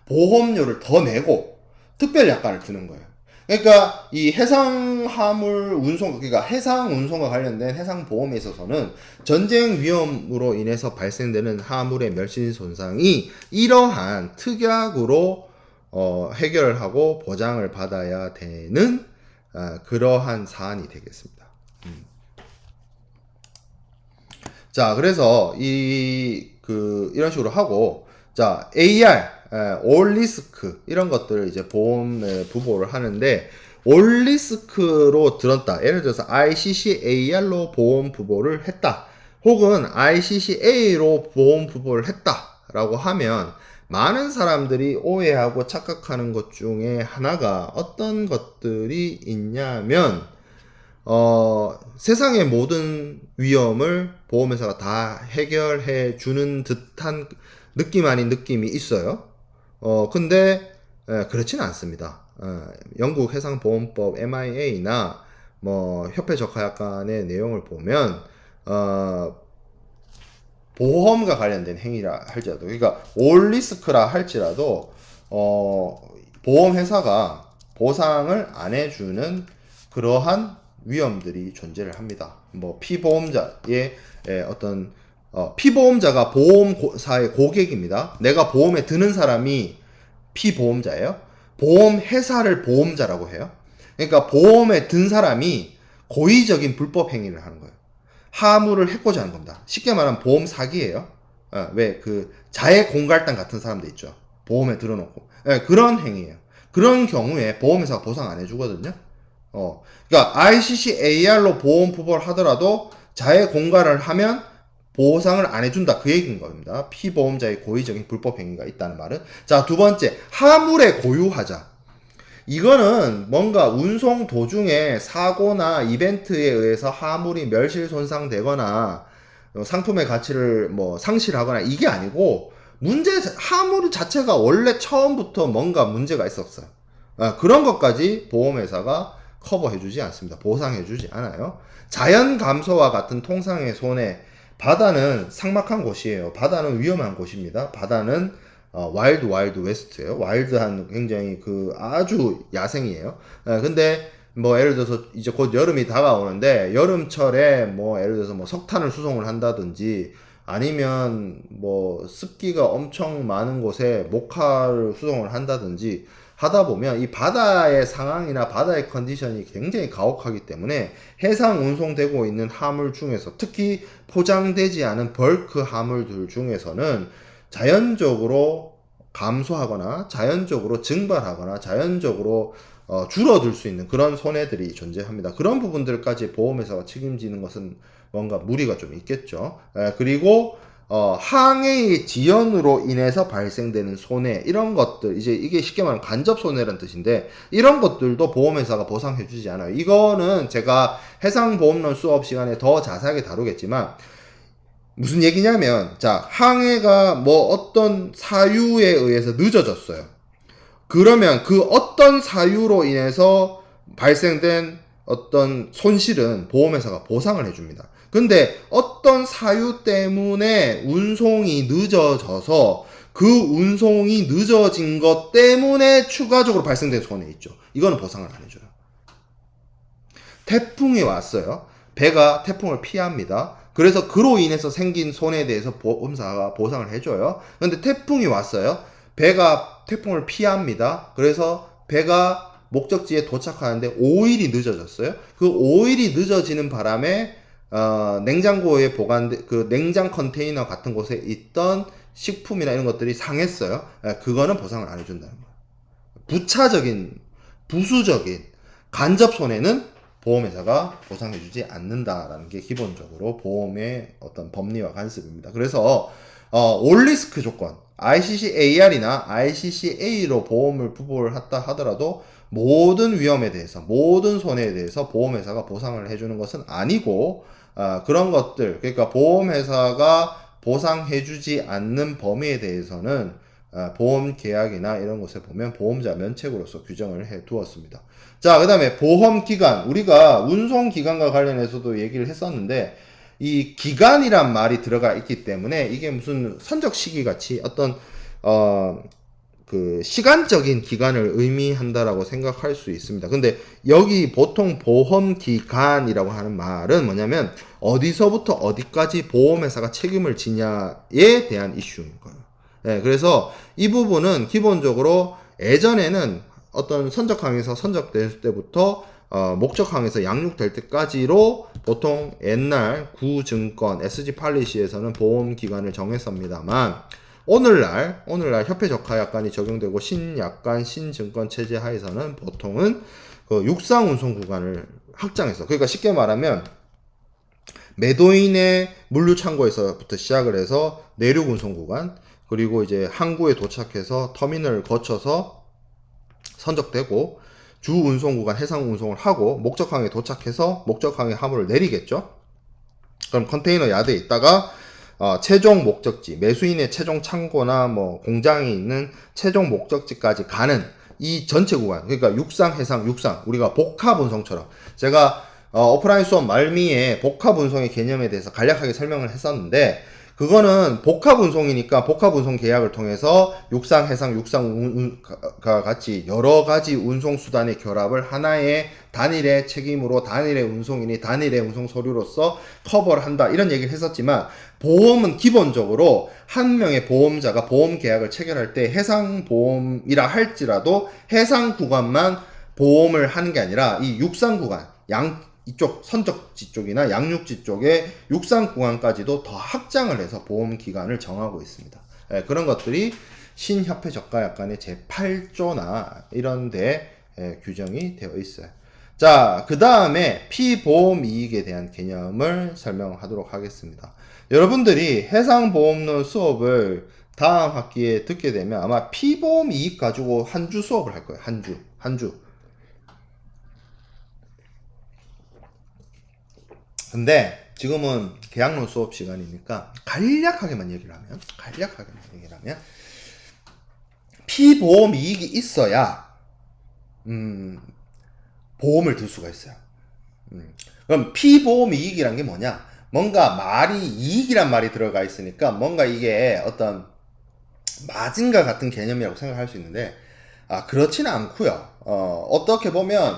보험료를 더 내고 특별 약관을 두는 거예요. 그러니까 이 해상 화물 운송, 그러니까 해상 운송과 관련된 해상 보험에 있어서는 전쟁 위험으로 인해서 발생되는 화물의 멸실 손상이 이러한 특약으로 해결을 하고 보장을 받아야 되는 그러한 사안이 되겠습니다. 자, 그래서 이런 식으로 하고, 자, AR, All Risk 이런 것들을 이제 보험에 부보를 하는데, All Risk로 들었다. 예를 들어서 ICCAR로 보험 부보를 했다. 혹은 ICCA로 보험 부보를 했다라고 하면 많은 사람들이 오해하고 착각하는 것 중에 하나가 어떤 것들이 있냐면 세상의 모든 위험을 보험회사가 다 해결해 주는 듯한 느낌 아닌 느낌이 있어요. 근데 그렇지는 않습니다. 영국 해상보험법 MIA나 뭐 협회 적하약관의 내용을 보면 보험과 관련된 행위라 할지라도, 그러니까 올리스크라 할지라도 보험회사가 보상을 안 해주는 그러한 위험들이 존재를 합니다. 뭐 피보험자의 어떤 피보험자가 보험사의 고객입니다. 내가 보험에 드는 사람이 피보험자예요. 보험회사를 보험자라고 해요. 그러니까 보험에 든 사람이 고의적인 불법 행위를 하는 거예요. 화물을 해코지 하는 겁니다. 쉽게 말하면 보험 사기예요. 왜 그 자해 공갈당 같은 사람도 있죠. 보험에 들어놓고 그런 행위예요. 그런 경우에 보험회사가 보상 안 해주거든요. 그러니까 ICCAR로 보험 부보를 하더라도 자해 공갈을 하면 보상을 안 해준다, 그 얘기인 겁니다. 피보험자의 고의적인 불법 행위가 있다는 말은. 자, 두 번째, 화물의 고유하자. 이거는 뭔가 운송 도중에 사고나 이벤트에 의해서 화물이 멸실 손상되거나 상품의 가치를 뭐 상실하거나 이게 아니고 화물 자체가 원래 처음부터 뭔가 문제가 있었어요. 그런 것까지 보험회사가 커버해주지 않습니다. 보상해주지 않아요. 자연 감소와 같은 통상의 손해. 바다는 삭막한 곳이에요. 바다는 위험한 곳입니다. 바다는 와일드 웨스트예요. 와일드한 굉장히 그 아주 야생이에요. 근데 뭐 예를 들어서 이제 곧 여름이 다가오는데 여름철에 뭐 예를 들어서 뭐 석탄을 수송을 한다든지 아니면 뭐 습기가 엄청 많은 곳에 목화를 수송을 한다든지 하다 보면 이 바다의 상황이나 바다의 컨디션이 굉장히 가혹하기 때문에 해상 운송되고 있는 화물 중에서 특히 포장되지 않은 벌크 화물들 중에서는 자연적으로 감소하거나 자연적으로 증발하거나 자연적으로 줄어들 수 있는 그런 손해들이 존재합니다. 그런 부분들까지 보험회사가 책임지는 것은 뭔가 무리가 좀 있겠죠. 그리고 항해의 지연으로 인해서 발생되는 손해, 이런 것들, 이제 이게 쉽게 말하면 간접 손해라는 뜻인데 이런 것들도 보험회사가 보상해주지 않아요. 이거는 제가 해상보험론 수업 시간에 더 자세하게 다루겠지만 무슨 얘기냐면, 자, 항해가 뭐 어떤 사유에 의해서 늦어졌어요. 그러면 그 어떤 사유로 인해서 발생된 어떤 손실은 보험회사가 보상을 해줍니다. 근데 어떤 사유 때문에 운송이 늦어져서 그 운송이 늦어진 것 때문에 추가적으로 발생된 손해 있죠. 이거는 보상을 안 해줘요. 태풍이 왔어요. 배가 태풍을 피합니다. 그래서 그로 인해서 생긴 손해에 대해서 보험사가 보상을 해줘요. 근데 태풍이 왔어요. 배가 태풍을 피합니다. 그래서 배가 목적지에 도착하는데 5일이 늦어졌어요. 그 5일이 늦어지는 바람에 냉장고에 그 냉장 컨테이너 같은 곳에 있던 식품이나 이런 것들이 상했어요. 그거는 보상을 안 해준다는 거예요. 부수적인 간접 손해는 보험회사가 보상해주지 않는다라는 게 기본적으로 보험의 어떤 법리와 관습입니다. 그래서 올리스크 조건, ICCAR이나 ICCA로 보험을 부보를 했다 하더라도 모든 위험에 대해서, 모든 손해에 대해서 보험회사가 보상을 해주는 것은 아니고, 그런 것들, 그러니까 보험회사가 보상해주지 않는 범위에 대해서는 보험 계약이나 이런 곳에 보면 보험자 면책으로서 규정을 해 두었습니다. 자, 그 다음에 보험기간. 우리가 운송기간과 관련해서도 얘기를 했었는데, 이 기간이란 말이 들어가 있기 때문에 이게 무슨 선적 시기 같이 어떤, 그 시간적인 기간을 의미한다라고 생각할 수 있습니다. 근데 여기 보통 보험기간이라고 하는 말은 뭐냐면 어디서부터 어디까지 보험회사가 책임을 지냐에 대한 이슈인 거예요. 네, 그래서 이 부분은 기본적으로 예전에는 어떤 선적항에서 선적될 때부터 목적항에서 양육될 때까지로 보통 옛날 구증권 SG 팔리시에서는 보험기간을 정했습니다만 오늘날 협회적하약관이 적용되고 신약관 신증권 체제 하에서는 보통은 그 육상 운송 구간을 확장해서, 그러니까 쉽게 말하면 매도인의 물류 창고에서부터 시작을 해서 내륙 운송 구간, 그리고 이제 항구에 도착해서 터미널을 거쳐서 선적되고 주 운송 구간 해상 운송을 하고 목적항에 도착해서 목적항에 화물을 내리겠죠. 그럼 컨테이너 야드에 있다가 최종 목적지, 매수인의 최종 창고나 뭐 공장이 있는 최종 목적지까지 가는 이 전체 구간, 그러니까 육상, 해상, 육상, 우리가 복합 운송처럼 제가 오프라인 수업 말미에 복합 운송의 개념에 대해서 간략하게 설명을 했었는데, 그거는 복합 운송이니까 복합 운송 계약을 통해서 육상, 해상, 육상과 같이 여러 가지 운송 수단의 결합을 하나의 단일의 책임으로 단일의 운송인이 단일의 운송 서류로서 커버를 한다, 이런 얘기를 했었지만, 보험은 기본적으로 한 명의 보험자가 보험 계약을 체결할 때 해상 보험이라 할지라도 해상 구간만 보험을 하는 게 아니라 이 육상 구간, 이쪽 선적지 쪽이나 양육지 쪽에 육상 구간까지도 더 확장을 해서 보험 기간을 정하고 있습니다. 그런 것들이 신협회 저가약관의 제8조나 이런 데 규정이 되어 있어요. 자, 그 다음에 피보험 이익에 대한 개념을 설명하도록 하겠습니다. 여러분들이 해상보험론 수업을 다음 학기에 듣게 되면 아마 피보험 이익 가지고 한 주 수업을 할 거예요. 한 주. 근데 지금은 계약론 수업 시간이니까 간략하게만 얘기를 하면 피보험 이익이 있어야 보험을 들 수가 있어요. 그럼 피보험 이익이란 게 뭐냐? 뭔가 말이 이익이란 말이 들어가 있으니까 뭔가 이게 어떤 마진과 같은 개념이라고 생각할 수 있는데, 그렇지는 않고요. 어떻게 보면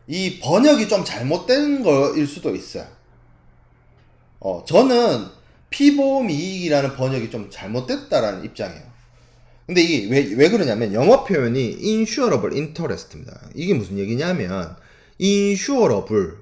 이 번역이 좀 잘못된 거일 수도 있어요. 저는 피보험 이익이라는 번역이 좀 잘못됐다라는 입장이에요. 근데 이게 왜 그러냐면 영어 표현이 insurable interest입니다. 이게 무슨 얘기냐면 insurable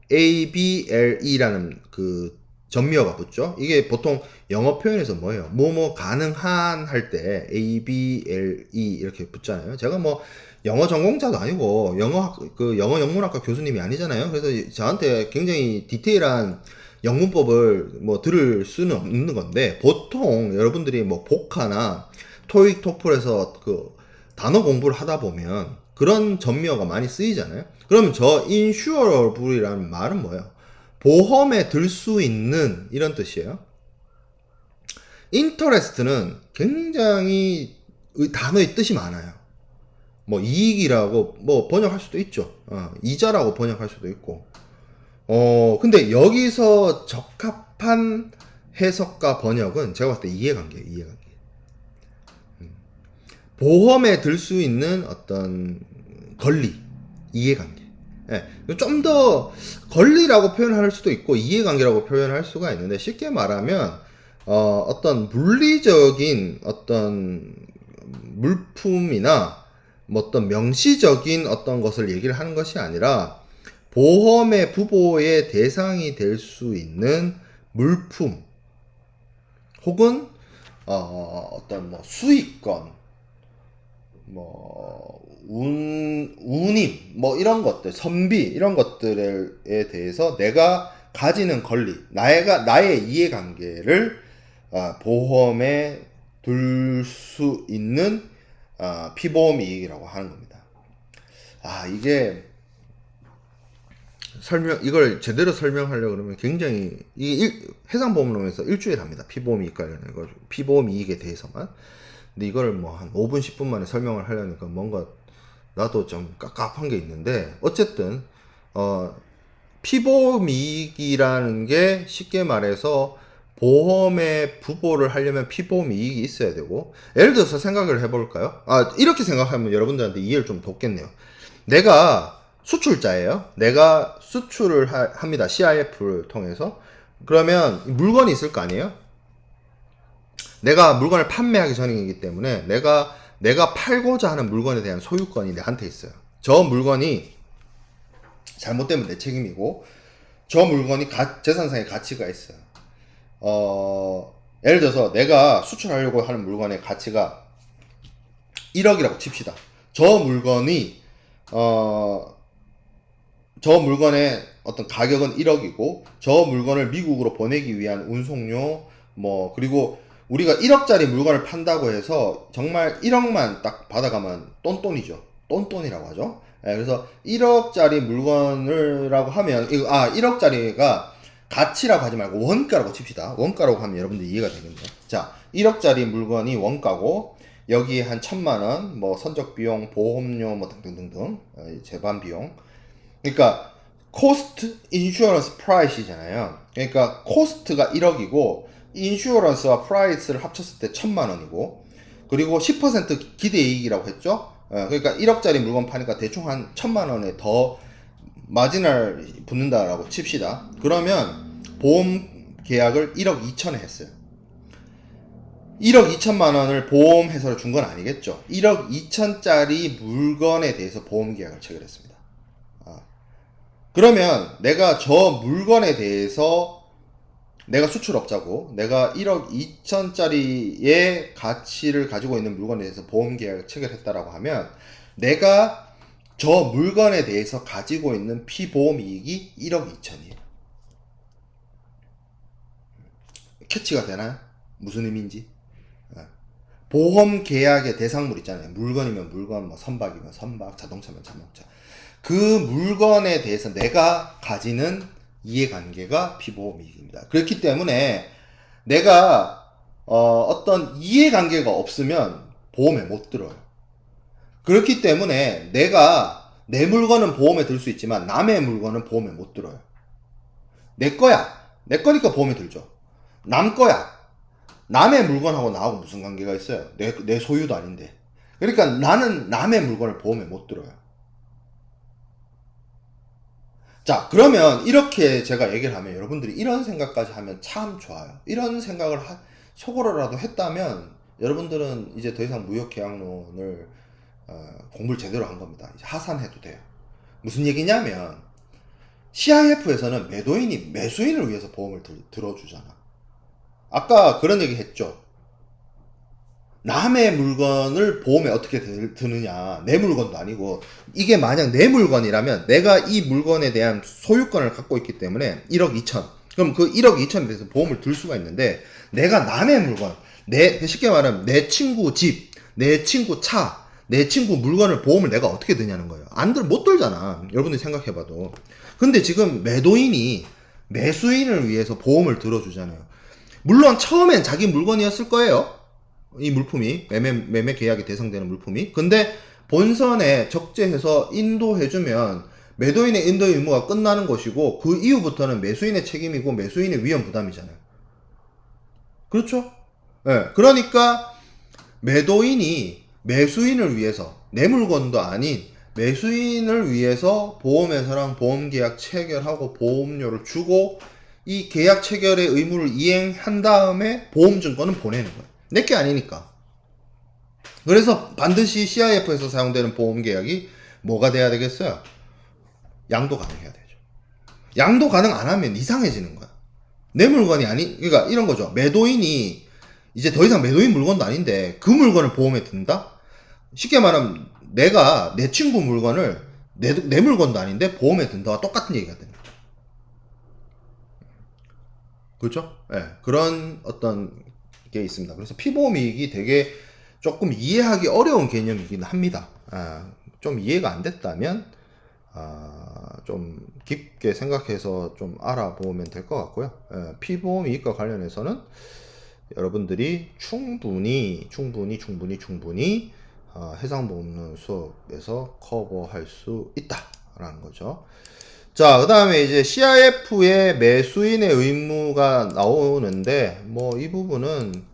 ABLE라는 그 전미어가 붙죠. 이게 보통 영어 표현에서 뭐예요? 뭐뭐 가능한 할 때 ABLE 이렇게 붙잖아요. 제가 뭐 영어 전공자도 아니고 영어 영문학과 교수님이 아니잖아요. 그래서 저한테 굉장히 디테일한 영문법을 뭐 들을 수는 없는 건데, 보통 여러분들이 뭐 복화나 토익 토플에서 그 단어 공부를 하다 보면 그런 전미어가 많이 쓰이잖아요. 그러면 저 insurable이라는 말은 뭐예요? 보험에 들 수 있는, 이런 뜻이에요. interest는 굉장히 단어의 뜻이 많아요. 뭐 이익이라고 뭐 번역할 수도 있죠. 이자라고 번역할 수도 있고. 근데 여기서 적합한 해석과 번역은 제가 봤을 때 이해관계예요. 보험에 들 수 있는 어떤 권리, 이해관계. 좀 더 권리라고 표현할 수도 있고 이해관계라고 표현할 수가 있는데, 쉽게 말하면 어떤 물리적인 어떤 물품이나 뭐 어떤 명시적인 어떤 것을 얘기를 하는 것이 아니라 보험의 부보의 대상이 될 수 있는 물품, 혹은 어떤 뭐 수익권, 뭐 운임, 뭐 이런 것들, 선비, 이런 것들에 대해서 내가 가지는 권리, 나의 이해관계를 보험에 둘 수 있는 피보험 이익이라고 하는 겁니다. 이게 이걸 제대로 설명하려고 그러면 굉장히, 해상보험론에서 일주일 합니다. 피보험이익 관련해서. 피보험이익에 대해서만. 근데 이걸 뭐 한 5분, 10분 만에 설명을 하려니까 뭔가 나도 좀 깝깝한 게 있는데, 어쨌든, 피보험이익이라는 게 쉽게 말해서 보험에 부보를 하려면 피보험이익이 있어야 되고, 예를 들어서 생각을 해볼까요? 이렇게 생각하면 여러분들한테 이해를 좀 돕겠네요. 내가 수출자예요. 내가 수출을 합니다. CIF를 통해서. 그러면 물건이 있을 거 아니에요? 내가 물건을 판매하기 전이기 때문에 내가 팔고자 하는 물건에 대한 소유권이 내한테 있어요. 저 물건이 잘못되면 내 책임이고, 저 물건이 재산상의 가치가 있어요. 예를 들어서 내가 수출하려고 하는 물건의 가치가 1억이라고 칩시다. 저 물건의 어떤 가격은 1억이고, 저 물건을 미국으로 보내기 위한 운송료, 그리고 우리가 1억짜리 물건을 판다고 해서 정말 1억만 딱 받아가면 똔똔이죠. 똔똔이라고 하죠. 그래서 1억짜리 물건이라고 하면, 1억짜리가 가치라고 하지 말고 원가라고 칩시다. 원가라고 하면 여러분들 이해가 되겠네요. 자, 1억짜리 물건이 원가고, 여기에 한 1,000만원, 선적비용, 보험료, 등등등등, 재반비용. 그러니까, 코스트, 인슈어런스, 프라이스잖아요. 그러니까, 코스트가 1억이고, 인슈어런스와 프라이스를 합쳤을 때 1,000만원이고, 그리고 10% 기대이익이라고 했죠? 그러니까 1억짜리 물건 파니까 대충 한 1,000만원에 더 마지널 붙는다라고 칩시다. 그러면 보험 계약을 1억 2천에 했어요. 1억 2천만 원을 보험회사로 준 건 아니겠죠. 1억 2천짜리 물건에 대해서 보험 계약을 체결했습니다. 그러면 내가 저 물건에 대해서, 내가 수출업자고 내가 1억 2천짜리의 가치를 가지고 있는 물건에 대해서 보험 계약을 체결했다라고 하면, 내가 저 물건에 대해서 가지고 있는 피보험이익이 1억 2천이에요. 캐치가 되나요? 무슨 의미인지? 보험 계약의 대상물 있잖아요. 물건이면 물건, 선박이면 선박, 자동차면 자동차. 그 물건에 대해서 내가 가지는 이해관계가 피보험이익입니다. 그렇기 때문에 내가 어떤 이해관계가 없으면 보험에 못 들어요. 그렇기 때문에 내가 내 물건은 보험에 들 수 있지만 남의 물건은 보험에 못 들어요. 내 거야. 내 거니까 보험에 들죠. 남 거야. 남의 물건하고 나하고 무슨 관계가 있어요? 내 소유도 아닌데. 그러니까 나는 남의 물건을 보험에 못 들어요. 자, 그러면 이렇게 제가 얘기를 하면 여러분들이 이런 생각까지 하면 참 좋아요. 이런 생각을 속으로라도 했다면 여러분들은 이제 더 이상 무역계약론을 공부를 제대로 한 겁니다. 이제 하산해도 돼요. 무슨 얘기냐면, CIF에서는 매도인이 매수인을 위해서 보험을 들어주잖아. 아까 그런 얘기 했죠. 남의 물건을 보험에 어떻게 드느냐. 내 물건도 아니고, 이게 만약 내 물건이라면 내가 이 물건에 대한 소유권을 갖고 있기 때문에 1억 2천. 그럼 그 1억 2천에 대해서 보험을 들 수가 있는데, 내가 남의 물건, 쉽게 말하면 내 친구 집, 내 친구 차, 내 친구 물건을 보험을 내가 어떻게 드냐는 거예요. 못 들잖아. 여러분들이 생각해봐도. 근데 지금 매도인이 매수인을 위해서 보험을 들어주잖아요. 물론 처음엔 자기 물건이었을 거예요. 이 물품이, 매매 계약이 대상되는 물품이. 근데 본선에 적재해서 인도해주면 매도인의 인도 의무가 끝나는 것이고, 그 이후부터는 매수인의 책임이고 매수인의 위험 부담이잖아요. 그렇죠? 네. 그러니까 매도인이 매수인을 위해서, 내 물건도 아닌 매수인을 위해서 보험회사랑 보험계약 체결하고 보험료를 주고, 이 계약 체결의 의무를 이행한 다음에 보험증권은 보내는 거예요. 내게 아니니까. 그래서 반드시 CIF에서 사용되는 보험계약이 뭐가 돼야 되겠어요? 양도 가능해야 되죠. 양도 가능 안 하면 이상해지는 거야. 내 물건이 그러니까 이런 거죠. 매도인이 이제 더 이상 매도인 물건도 아닌데 그 물건을 보험에 든다? 쉽게 말하면 내가 내 친구 물건을 내 물건도 아닌데 보험에 든다와 똑같은 얘기가 됩니다. 그렇죠? 네, 그런 어떤 게 있습니다. 그래서 피보험이익이 되게 조금 이해하기 어려운 개념이긴 합니다. 좀 이해가 안 됐다면 좀 깊게 생각해서 좀 알아보면 될 것 같고요. 피보험 이익과 관련해서는 여러분들이 충분히 해상보험론 수업에서 커버할 수 있다라는 거죠. 자, 그 다음에 이제 CIF의 매수인의 의무가 나오는데, 뭐, 이 부분은,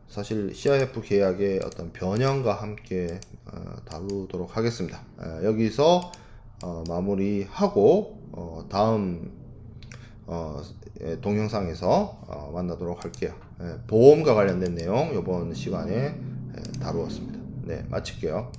사실 CIF 계약의 어떤 변형과 함께 다루도록 하겠습니다. 여기서 마무리하고, 다음 동영상에서 만나도록 할게요. 보험과 관련된 내용 이번 시간에 다루었습니다. 네, 마칠게요.